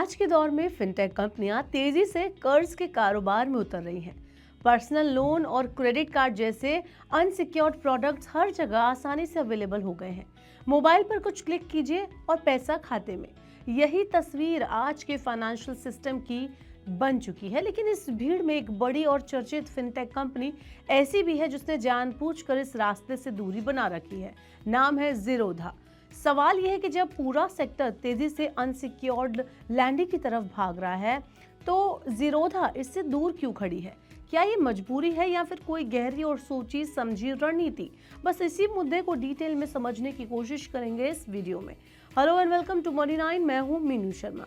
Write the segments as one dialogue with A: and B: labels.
A: आज के दौर में फिनटेक कंपनियां तेजी से कर्ज के कारोबार में उतर रही हैं। पर्सनल लोन और क्रेडिट कार्ड जैसे अनसिक्योर्ड प्रोडक्ट्स हर जगह आसानी से अवेलेबल हो गए हैं। मोबाइल पर कुछ क्लिक कीजिए और पैसा खाते में। यही तस्वीर आज के फाइनेंशियल सिस्टम की बन चुकी है। लेकिन इस भीड़ में एक बड़ी और चर्चित फिनटेक कंपनी ऐसी भी है जिसने जानबूझकर इस रास्ते से दूरी बना रखी है। नाम है ज़ीरोधा। सवाल यह है कि जब पूरा सेक्टर तेजी से अनसिक्योर्ड लैंडिंग की तरफ भाग रहा है तो ज़ीरोधा इससे दूर क्यों खड़ी है? क्या ये मजबूरी है या फिर कोई गहरी और सोची समझी रणनीति? बस इसी मुद्दे को डिटेल में समझने की कोशिश करेंगे इस वीडियो में। Hello and welcome to Money 9। मैं हूं मीनू शर्मा।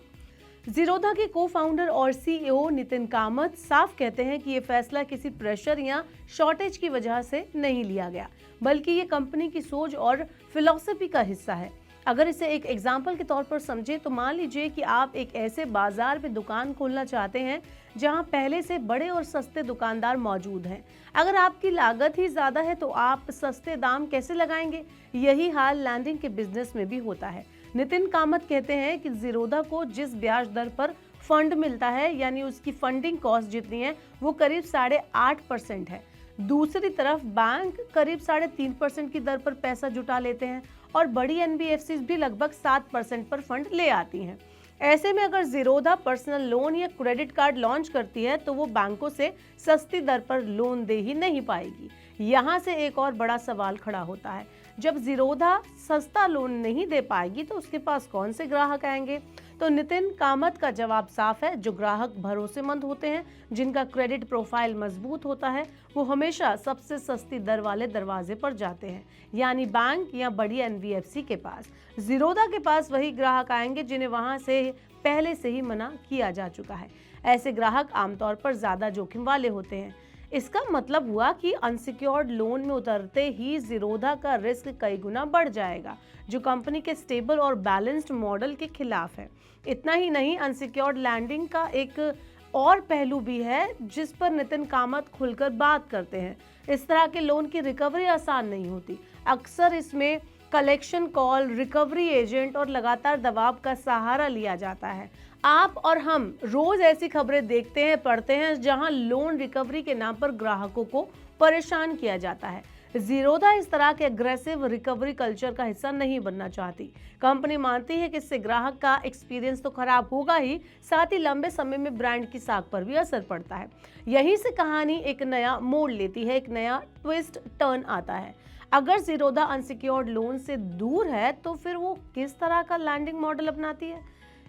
A: ज़ीरोधा के को फाउंडर और सीईओ नितिन कामत साफ कहते हैं कि ये फैसला किसी प्रेशर या शॉर्टेज की वजह से नहीं लिया गया, बल्कि ये कंपनी की सोच और फिलॉसफी का हिस्सा है। अगर इसे एक एग्जाम्पल के तौर पर समझें तो मान लीजिए कि आप एक ऐसे बाजार में दुकान खोलना चाहते हैं जहां पहले से बड़े और सस्ते दुकानदार मौजूद हैं। अगर आपकी लागत ही ज़्यादा है तो आप सस्ते दाम कैसे लगाएंगे? यही हाल लैंडिंग के बिजनेस में भी होता है। नितिन कामत कहते हैं कि ज़ीरोधा को जिस ब्याज दर पर फंड मिलता है, यानी उसकी फंडिंग कॉस्ट जितनी है वो करीब 8.5% है। दूसरी तरफ बैंक करीब 3.5% की दर पर पैसा जुटा लेते हैं और बड़ी एनबीएफसी भी लगभग 7% पर फंड ले आती हैं। ऐसे में अगर ज़ीरोधा पर्सनल लोन या क्रेडिट कार्ड लॉन्च करती है तो वो बैंकों से सस्ती दर पर लोन दे ही नहीं पाएगी। यहाँ से एक और बड़ा सवाल खड़ा होता है, जब ज़ीरोधा सस्ता लोन नहीं दे पाएगी तो उसके पास कौन से ग्राहक आएंगे? तो नितिन कामत का जवाब साफ है। जो ग्राहक भरोसेमंद होते हैं, जिनका क्रेडिट प्रोफाइल मजबूत होता है, वो हमेशा सबसे सस्ती दर वाले दरवाजे पर जाते हैं, यानी बैंक या बड़ी एनबीएफसी के पास। ज़ीरोधा के पास वही ग्राहक आएंगे जिन्हें वहां से पहले से ही मना किया जा चुका है। ऐसे ग्राहक आमतौर पर ज्यादा जोखिम वाले होते हैं। इसका मतलब हुआ कि अनसिक्योर्ड लोन में उतरते ही ज़ीरोधा का रिस्क कई गुना बढ़ जाएगा, जो कंपनी के स्टेबल और बैलेंस्ड मॉडल के खिलाफ है। इतना ही नहीं, अनसिक्योर्ड लैंडिंग का एक और पहलू भी है जिस पर नितिन कामत खुलकर बात करते हैं। इस तरह के लोन की रिकवरी आसान नहीं होती। अक्सर इसमें कलेक्शन कॉल, रिकवरी एजेंट और लगातार दबाव का सहारा लिया जाता है। आप और हम रोज ऐसी खबरें देखते हैं, पढ़ते हैं, जहां लोन रिकवरी के नाम पर ग्राहकों को परेशान किया जाता है। ज़ीरोधा इस तरह के अग्रेसिव रिकवरी कल्चर का हिस्सा नहीं बनना चाहती। कंपनी मानती है कि इससे ग्राहक का एक्सपीरियंस तो खराब होगा ही, साथ ही लंबे समय में ब्रांड की साख पर भी असर पड़ता है। यहीं से कहानी एक नया मोड़ लेती है, एक नया ट्विस्ट टर्न आता है। अगर ज़ीरोधा अनसिक्योर्ड लोन से दूर है तो फिर वो किस तरह का लैंडिंग मॉडल अपनाती है?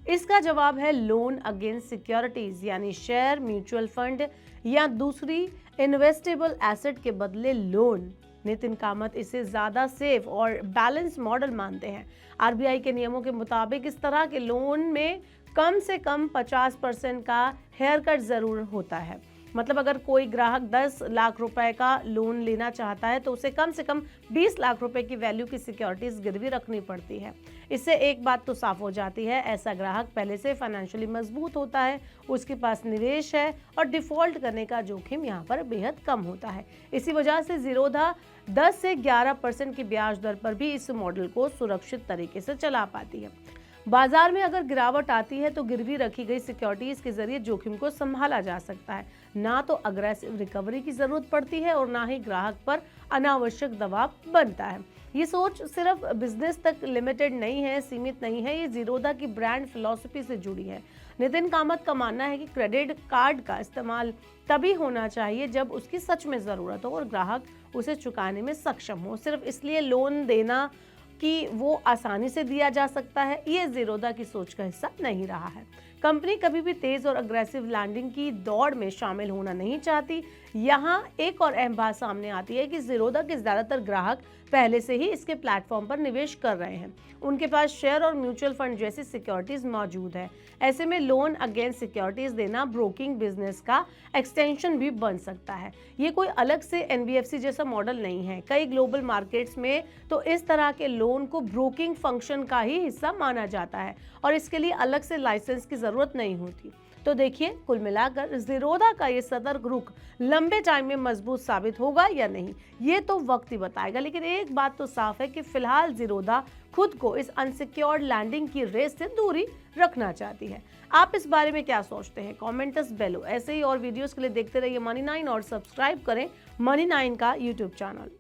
A: इसका जवाब है लोन अगेंस्ट सिक्योरिटीज, यानी शेयर, म्यूचुअल फंड या दूसरी इन्वेस्टेबल एसेट के बदले लोन। नितिन कामत इसे ज्यादा सेफ और बैलेंस मॉडल मानते हैं। आरबीआई के नियमों के मुताबिक इस तरह के लोन में कम से कम 50% का हेयर कट जरूर होता है। मतलब अगर कोई ग्राहक 10 लाख रुपए का लोन लेना चाहता है तो उसे कम से कम 20 लाख रुपए की वैल्यू की सिक्योरिटीज गिरवी रखनी पड़ती है। इससे एक बात तो साफ हो जाती है, ऐसा ग्राहक पहले से फाइनेंशियली मजबूत होता है, उसके पास निवेश है और डिफॉल्ट करने का जोखिम यहाँ पर बेहद कम होता है। इसी वजह से ज़ीरोधा 10 से 11% की ब्याज दर पर भी इस मॉडल को सुरक्षित तरीके से चला पाती है। बाजार में अगर गिरावट आती है तो गिरवी रखी गई सिक्योरिटीज के जरिए जोखिम को संभाला जा सकता है। ना तो अग्रेसिव रिकवरी की जरूरत पड़ती है और ना ही ग्राहक पर अनावश्यक दबाव बनता है। ये सोच सिर्फ बिजनेस तक लिमिटेड नहीं है, सीमित नहीं है, ये ज़ीरोधा की ब्रांड फिलॉसफी से जुड़ी है। नितिन कामत का मानना है कि क्रेडिट कार्ड का इस्तेमाल तभी होना चाहिए जब उसकी सच में ज़रूरत हो और ग्राहक उसे चुकाने में सक्षम हो। सिर्फ इसलिए लोन देना कि वो आसानी से दिया जा सकता है, ये ज़ीरोधा की सोच का हिस्सा नहीं रहा है। कंपनी कभी भी तेज और अग्रेसिव लैंडिंग की दौड़ में शामिल होना नहीं चाहती। यहाँ एक और अहम बात सामने आती है कि ज़ीरोधा के ज़्यादातर ग्राहक पहले से ही इसके प्लेटफॉर्म पर निवेश कर रहे हैं। उनके पास शेयर और म्यूचुअल फंड जैसी सिक्योरिटीज मौजूद है। ऐसे में लोन अगेंस्ट सिक्योरिटीज देना ब्रोकिंग बिजनेस का एक्सटेंशन भी बन सकता है। ये कोई अलग से एनबीएफसी जैसा मॉडल नहीं है। कई ग्लोबल मार्केट्स में तो इस तरह के लोन को ब्रोकिंग फंक्शन का ही हिस्सा माना जाता है और इसके लिए अलग से लाइसेंस की जरूरत नहीं होती। तो देखिए, कुल मिलाकर ज़ीरोधा का ये सतर्क रुख लंबे टाइम में मजबूत साबित होगा या नहीं, ये तो वक्त ही बताएगा। लेकिन एक बात तो साफ है कि फिलहाल ज़ीरोधा खुद को इस अनसिक्योर्ड लैंडिंग की रेस से दूरी रखना चाहती है। आप इस बारे में क्या सोचते हैं? कमेंट्स बेलो। ऐसे ही और वीडियोस के लिए देखते रहिए मनी 9 और सब्सक्राइब करें मनी 9 का यूट्यूब चैनल।